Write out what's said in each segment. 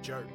church.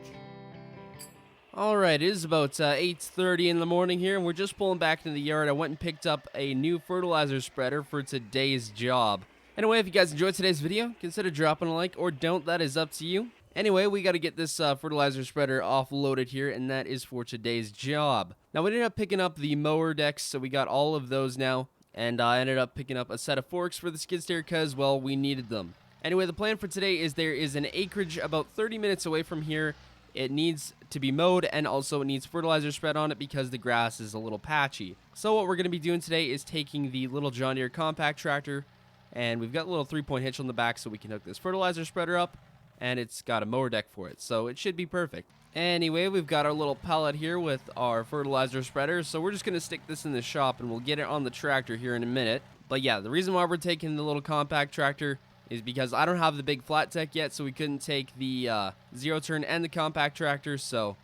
Alright, it is about 8:30 in the morning here, and we're just pulling back into the yard. I went and picked up a new fertilizer spreader for today's job. Anyway, if you guys enjoyed today's video, consider dropping a like, or don't, that is up to you. Anyway, we got to get this fertilizer spreader offloaded here, and that is for today's job. Now, we ended up picking up the mower decks, so we got all of those now, and I ended up picking up a set of forks for the skid steer because, well, we needed them. Anyway, the plan for today is there is an acreage about 30 minutes away from here. It needs to be mowed, and also it needs fertilizer spread on it because the grass is a little patchy. So what we're going to be doing today is taking the little John Deere compact tractor, and we've got a little 3-point hitch on the back so we can hook this fertilizer spreader up, and it's got a mower deck for it, so it should be perfect. Anyway, we've got our little pallet here with our fertilizer spreader, so we're just going to stick this in the shop, and we'll get it on the tractor here in a minute. But yeah, the reason why we're taking the little compact tractor is because I don't have the big flat deck yet, so we couldn't take the zero turn and the compact tractor, so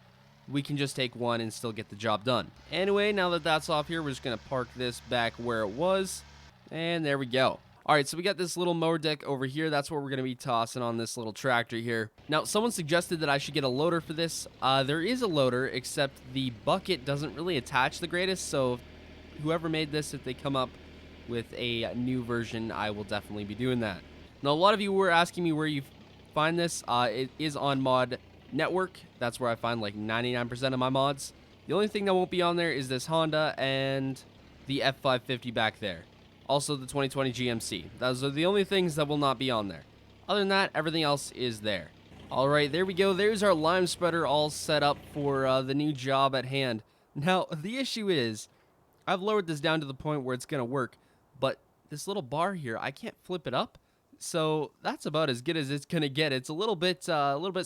we can just take one and still get the job done. Anyway, now that that's off here, we're just going to park this back where it was, and there we go. Alright, so we got this little mower deck over here. That's what we're going to be tossing on this little tractor here. Now, someone suggested that I should get a loader for this. There is a loader, except the bucket doesn't really attach the greatest, so whoever made this, if they come up with a new version, I will definitely be doing that. Now, a lot of you were asking me where you find this. It is on Mod Network. That's where I find like 99% of my mods. The only thing that won't be on there is this Honda and the F550 back there. Also, the 2020 GMC. Those are the only things that will not be on there. Other than that, everything else is there. All right, there we go. There's our lime spreader all set up for the new job at hand. Now, the issue is, I've lowered this down to the point where it's going to work, but this little bar here, I can't flip it up. So that's about as good as it's gonna get. It's a little bit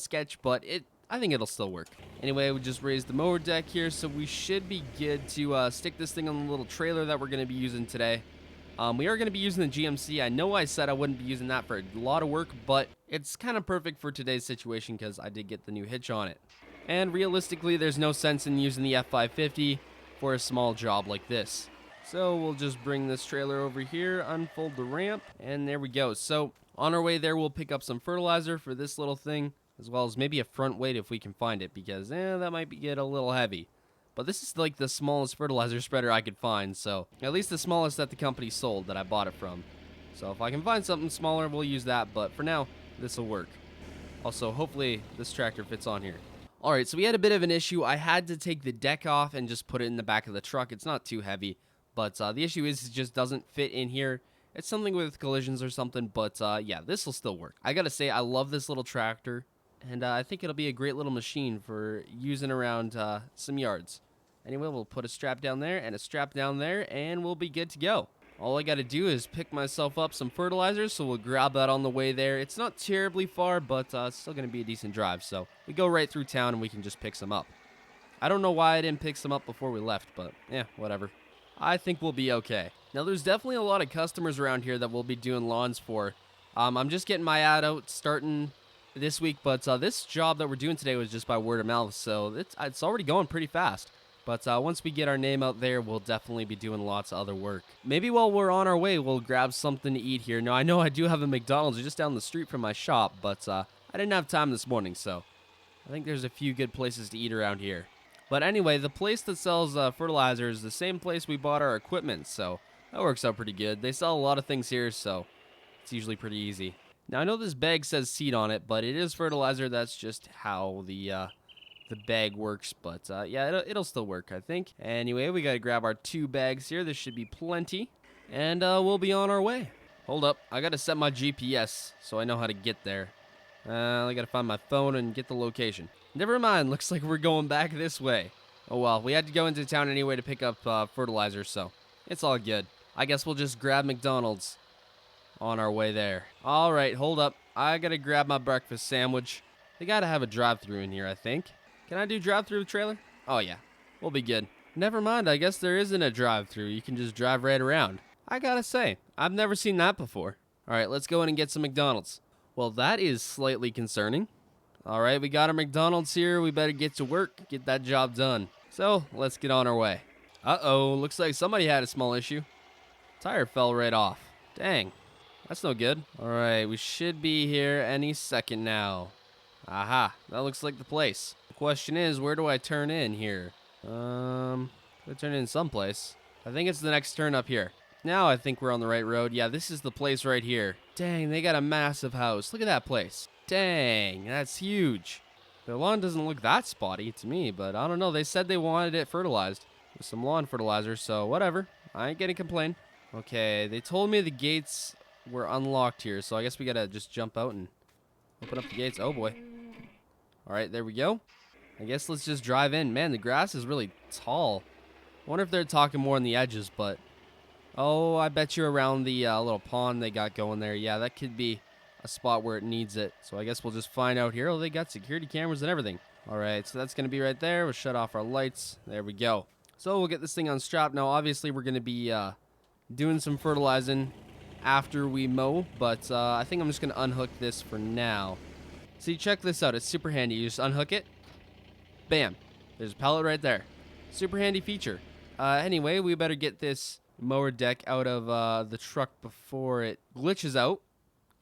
sketch, but I think it'll still work. Anyway, we just raised the mower deck here, so we should be good to stick this thing on the little trailer that we're gonna be using today. We are gonna be using the GMC. I know I said I wouldn't be using that for a lot of work, but it's kind of perfect for today's situation because I did get the new hitch on it. And realistically, there's no sense in using the F550 for a small job like this. So we'll just bring this trailer over here, unfold the ramp, and there we go. So on our way there, we'll pick up some fertilizer for this little thing, as well as maybe a front weight if we can find it, because that might get a little heavy. But this is like the smallest fertilizer spreader I could find, so at least the smallest that the company sold that I bought it from. So if I can find something smaller, we'll use that, but for now, this will work. Also, hopefully this tractor fits on here. Alright, so we had a bit of an issue. I had to take the deck off and just put it in the back of the truck. It's not too heavy. But the issue is it just doesn't fit in here. It's something with collisions or something, but yeah, this will still work. I gotta say, I love this little tractor, and I think it'll be a great little machine for using around some yards. Anyway, we'll put a strap down there and a strap down there, and we'll be good to go. All I gotta do is pick myself up some fertilizer, so we'll grab that on the way there. It's not terribly far, but it's still gonna be a decent drive, so we go right through town and we can just pick some up. I don't know why I didn't pick some up before we left, but yeah, whatever. I think we'll be okay. Now, there's definitely a lot of customers around here that we'll be doing lawns for. I'm just getting my ad out starting this week, but this job that we're doing today was just by word of mouth, so it's already going pretty fast. But once we get our name out there, we'll definitely be doing lots of other work. Maybe while we're on our way, we'll grab something to eat here. Now, I know I do have a McDonald's just down the street from my shop, but I didn't have time this morning, so I think there's a few good places to eat around here. But anyway, the place that sells fertilizer is the same place we bought our equipment, so that works out pretty good. They sell a lot of things here, so it's usually pretty easy. Now, I know this bag says seed on it, but it is fertilizer. That's just how the bag works, but yeah, it'll still work, I think. Anyway, we got to grab our 2 bags here. This should be plenty, and we'll be on our way. Hold up. I got to set my GPS so I know how to get there. I got to find my phone and get the location. Never mind, looks like we're going back this way. Oh well, we had to go into town anyway to pick up fertilizer, so it's all good. I guess we'll just grab McDonald's on our way there. Alright, hold up. I gotta grab my breakfast sandwich. They gotta have a drive-thru in here, I think. Can I do drive-thru trailer? Oh yeah, we'll be good. Never mind, I guess there isn't a drive-thru. You can just drive right around. I gotta say, I've never seen that before. Alright, let's go in and get some McDonald's. Well, that is slightly concerning. Alright, we got our McDonald's here. We better get to work, get that job done. So, let's get on our way. Uh-oh, looks like somebody had a small issue. Tire fell right off. Dang, that's no good. Alright, we should be here any second now. Aha, that looks like the place. The question is, where do I turn in here? I turn in someplace. I think it's the next turn up here. Now I think we're on the right road. Yeah, this is the place right here. Dang, they got a massive house. Look at that place. Dang, that's huge. Their lawn doesn't look that spotty to me, but I don't know. They said they wanted it fertilized with some lawn fertilizer, so whatever. I ain't gonna complain. Okay, they told me the gates were unlocked here, so I guess we gotta just jump out and open up the gates. Oh boy. All right, there we go. I guess let's just drive in. Man, the grass is really tall. I wonder if they're talking more on the edges, but... Oh, I bet you around the little pond they got going there. Yeah, that could be a spot where it needs it. So I guess we'll just find out here. Oh, they got security cameras and everything. All right, so that's going to be right there. We'll shut off our lights. There we go. So we'll get this thing unstrapped. Now, obviously, we're going to be doing some fertilizing after we mow, but I think I'm just going to unhook this for now. See, check this out. It's super handy. You just unhook it. Bam. There's a pellet right there. Super handy feature. Anyway, we better get this mower deck out of the truck before it glitches out.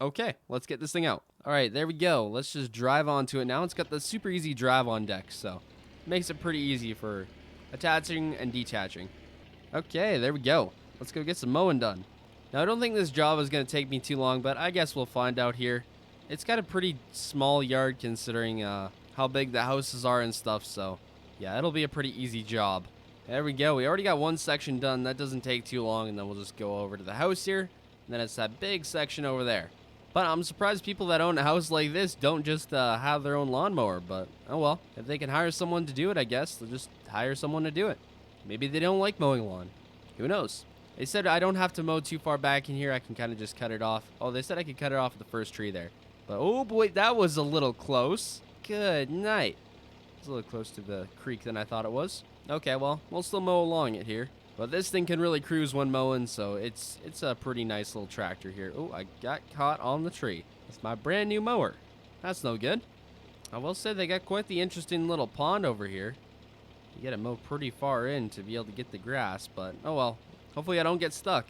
Okay, let's get this thing out. All right, there we go. Let's just drive onto it now. It's got the super easy drive on deck, so makes it pretty easy for attaching and detaching. Okay, there we go. Let's go get some mowing done. Now, I don't think this job is going to take me too long, but I guess we'll find out here. It's got a pretty small yard considering how big the houses are and stuff, so yeah, it'll be a pretty easy job. There we go. We already got one section done. That doesn't take too long, and then we'll just go over to the house here, and then it's that big section over there. But I'm surprised people that own a house like this don't just have their own lawnmower, but oh well. If they can hire someone to do it, I guess they'll just hire someone to do it. Maybe they don't like mowing lawn. Who knows? They said I don't have to mow too far back in here. I can kind of just cut it off. Oh, they said I could cut it off at the first tree there. But oh boy, that was a little close. Good night. It's a little close to the creek than I thought it was. Okay, well, we'll still mow along it here. But this thing can really cruise when mowing, so it's a pretty nice little tractor here. Oh, I got caught on the tree. That's my brand new mower. That's no good. I will say they got quite the interesting little pond over here. You gotta mow pretty far in to be able to get the grass, but oh well. Hopefully I don't get stuck.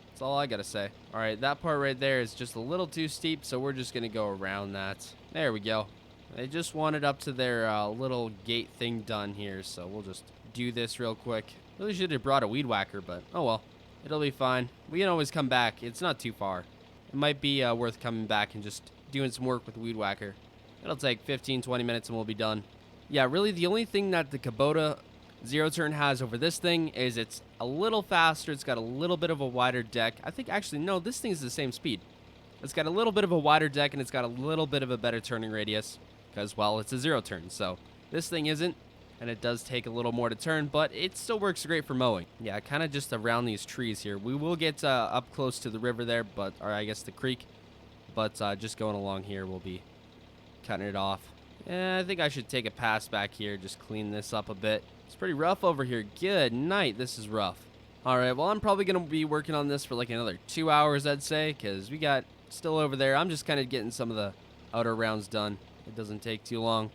That's all I gotta say. All right, that part right there is just a little too steep, so we're just gonna go around that. There we go. They just wanted up to their little gate thing done here, so we'll just do this real quick. Really should have brought a weed whacker, but oh well. It'll be fine. We can always come back. It's not too far. It might be worth coming back and just doing some work with the weed whacker. It'll take 15-20 minutes and we'll be done. Yeah, really the only thing that the Kubota Zero Turn has over this thing is it's a little faster. It's got a little bit of a wider deck. I think actually, no, this thing is the same speed. It's got a little bit of a wider deck and it's got a little bit of a better turning radius because, well, it's a zero turn. So this thing isn't, and it does take a little more to turn, but it still works great for mowing. Yeah, kind of just around these trees here. We will get up close to the river there, but, or I guess the creek, but just going along here, we'll be cutting it off. Yeah, I think I should take a pass back here, just clean this up a bit. It's pretty rough over here. Good night, this is rough. All right, well, I'm probably going to be working on this for like another 2 hours, I'd say, because we got still over there. I'm just kind of getting some of the outer rounds done. It doesn't take too long.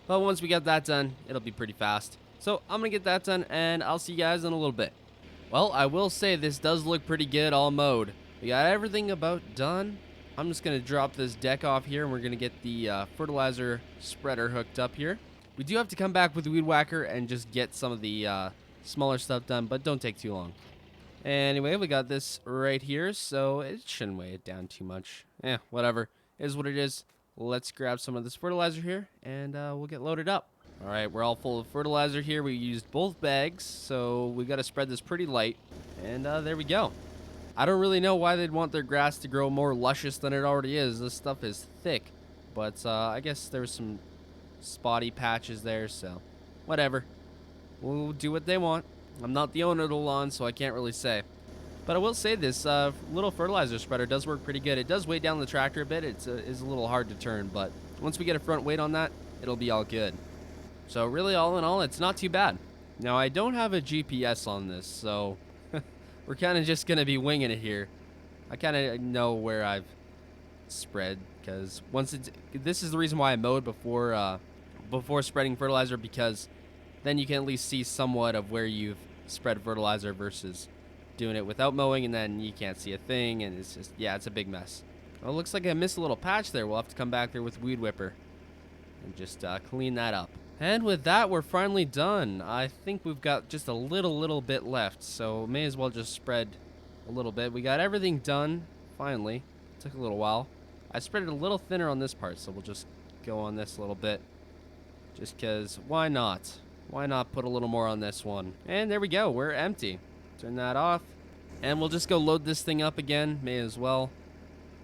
But once we get that done, it'll be pretty fast. So I'm going to get that done, and I'll see you guys in a little bit. Well, I will say this does look pretty good all mowed. We got everything about done. I'm just going to drop this deck off here, and we're going to get the fertilizer spreader hooked up here. We do have to come back with the weed whacker and just get some of the smaller stuff done, but don't take too long. Anyway, we got this right here, so it shouldn't weigh it down too much. Whatever. It is what it is. Let's grab some of this fertilizer here, and we'll get loaded up. All right, we're all full of fertilizer here. We used both bags, so we got to spread this pretty light, and there we go. I don't really know why they'd want their grass to grow more luscious than it already is. This stuff is thick, but I guess there's some spotty patches there, so whatever. We'll do what they want. I'm not the owner of the lawn, so I can't really say. But I will say this little fertilizer spreader does work pretty good. It does weigh down the tractor a bit. It's a little hard to turn, but once we get a front weight on that, it'll be all good. So really, all in all, it's not too bad. Now, I don't have a GPS on this, so we're kind of just going to be winging it here. I kind of know where I've spread, because this is the reason why I mowed before spreading fertilizer, because then you can at least see somewhat of where you've spread fertilizer versus doing it without mowing, and then you can't see a thing, and it's just, yeah, it's a big mess. Well, it looks like I missed a little patch there. We'll have to come back there with Weed Whipper. and just clean that up. And with that, we're finally done. I think we've got just a little bit left, so may as well just spread a little bit. We got everything done, finally. Took a little while. I spread it a little thinner on this part, so we'll just go on this a little bit. Just because, why not? Why not put a little more on this one? And there we go, we're empty. Turn that off. And we'll just go load this thing up again, may as well.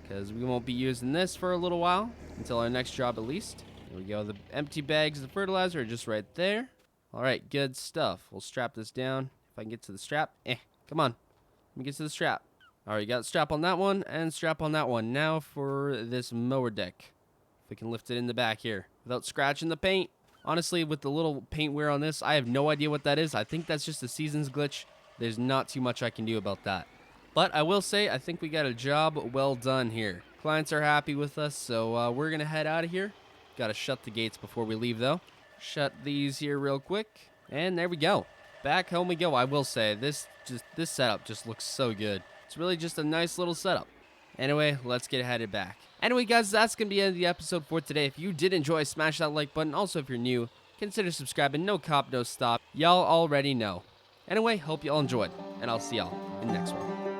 Because we won't be using this for a little while, until our next job at least. There we go, the empty bags of fertilizer are just right there. Alright, good stuff. We'll strap this down. If I can get to the strap. Come on. Let me get to the strap. Alright, got strap on that one, and strap on that one. Now for this mower deck. If we can lift it in the back here, without scratching the paint. Honestly, with the little paint wear on this, I have no idea what that is. I think that's just a seasons glitch. There's not too much I can do about that. But I will say, I think we got a job well done here. Clients are happy with us, so we're going to head out of here. Got to shut the gates before we leave, though. Shut these here real quick. And there we go. Back home we go. I will say, this setup just looks so good. It's really just a nice little setup. Anyway, let's get headed back. Anyway, guys, that's going to be the end of the episode for today. If you did enjoy, smash that like button. Also, if you're new, consider subscribing. No cop, no stop. Y'all already know. Anyway, hope y'all enjoyed, and I'll see y'all in the next one.